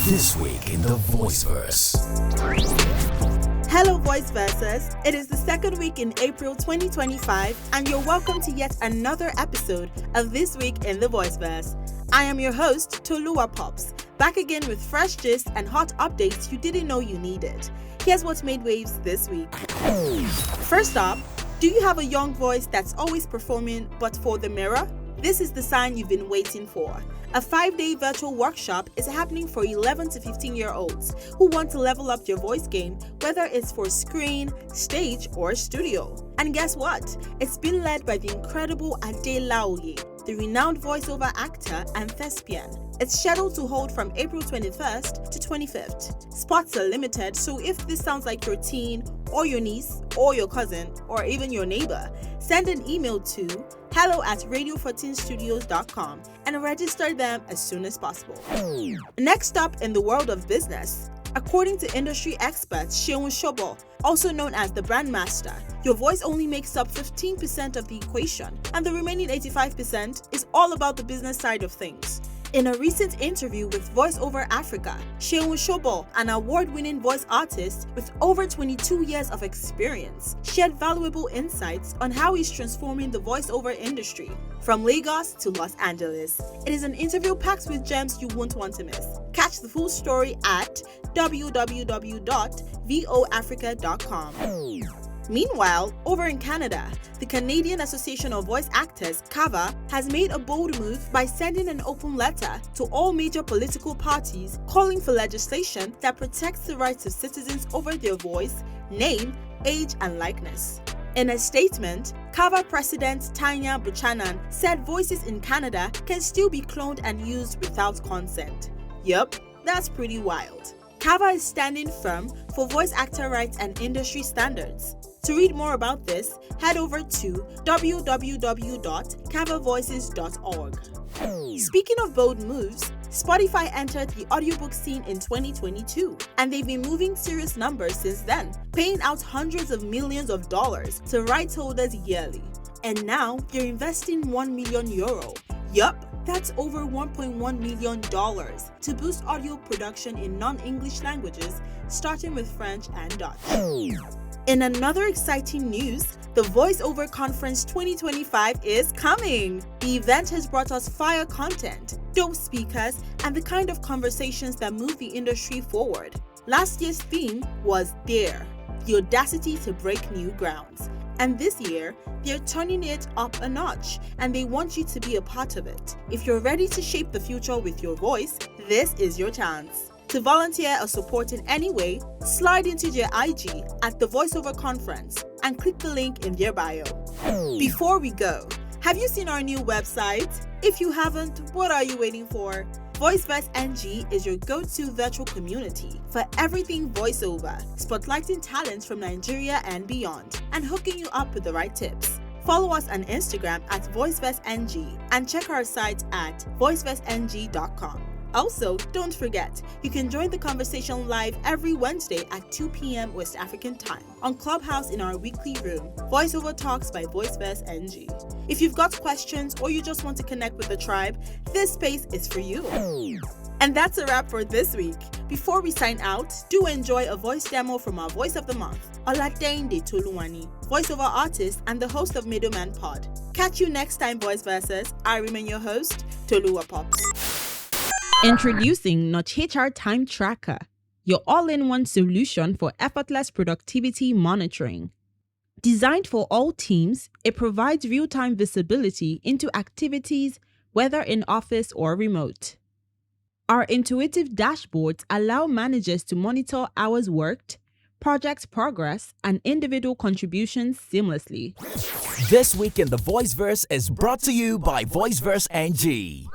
This week in the Voiceverse. Hello Voiceversers, it is the second week in April 2025 and you're welcome to yet another episode of This Week in the Voiceverse. I am your host, Tolua Pops, back again with fresh gist and hot updates you didn't know you needed. Here's what made waves this week. First up, do you have a young voice that's always performing but for the mirror? This is the sign you've been waiting for. A 5-day virtual workshop is happening for 11 to 15-year-olds who want to level up their voice game, whether it's for screen, stage, or studio. And guess what? It's been led by the incredible Ade Laoye, the renowned voiceover actor and thespian. It's scheduled to hold from April 21st to 25th. Spots are limited, so if this sounds like your teen, or your niece, or your cousin, or even your neighbor, send an email to hello@radio14studios.com and register them as soon as possible. Next up in the world of business, according to industry expert Seun Shobo, also known as the BrandMaster, your voice only makes up 15% of the equation, and the remaining 85% is all about the business side of things. In a recent interview with Voiceover Africa, Seun Shobo, an award-winning voice artist with over 22 years of experience, shared valuable insights on how he's transforming the voiceover industry from Lagos to Los Angeles. It is an interview packed with gems you won't want to miss. Catch the full story at www.voafrica.com. Meanwhile, over in Canada, the Canadian Association of Voice Actors, CAVA, has made a bold move by sending an open letter to all major political parties calling for legislation that protects the rights of citizens over their voice, name, age, and likeness. In a statement, CAVA President Tanya Buchanan said voices in Canada can still be cloned and used without consent. Yup, that's pretty wild. CAVA is standing firm for voice actor rights and industry standards. To read more about this, head over to www.cavavoices.org. Speaking of bold moves, Spotify entered the audiobook scene in 2022, and they've been moving serious numbers since then, paying out hundreds of millions of dollars to rights holders yearly. And now they're investing €1 million. Yup, that's over $1.1 million to boost audio production in non-English languages, starting with French and Dutch. In another exciting news, the Voiceover Conference 2025 is coming. The event has brought us fire content, dope speakers, and the kind of conversations that move the industry forward. Last year's theme was Dare, the audacity to break new grounds. And this year, they're turning it up a notch, and they want you to be a part of it. If you're ready to shape the future with your voice, this is your chance. To volunteer or support in any way, slide into their IG at the Voiceover Conference and click the link in their bio. Before we go, have you seen our new website? If you haven't, what are you waiting for? Voiceverse NG is your go-to virtual community for everything voiceover, spotlighting talents from Nigeria and beyond, and hooking you up with the right tips. Follow us on Instagram at VoiceverseNG and check our site at voiceverseng.com. Also, don't forget, you can join the conversation live every Wednesday at 2 p.m. West African time on Clubhouse in our weekly room, Voiceover Talks by Voiceverse NG. If you've got questions or you just want to connect with the tribe, this space is for you. And that's a wrap for this week. Before we sign out, do enjoy a voice demo from our Voice of the Month, Oladende Toluwani, voiceover artist and the host of Middleman Pod. Catch you next time, Voiceversers. I remain your host, Tolua Pops. Introducing Notch HR Time Tracker, your all-in-one solution for effortless productivity monitoring. Designed for all teams, it provides real-time visibility into activities, whether in office or remote. Our intuitive dashboards allow managers to monitor hours worked, project progress, and individual contributions seamlessly. This week in the Voiceverse is brought to you by Voiceverse NG.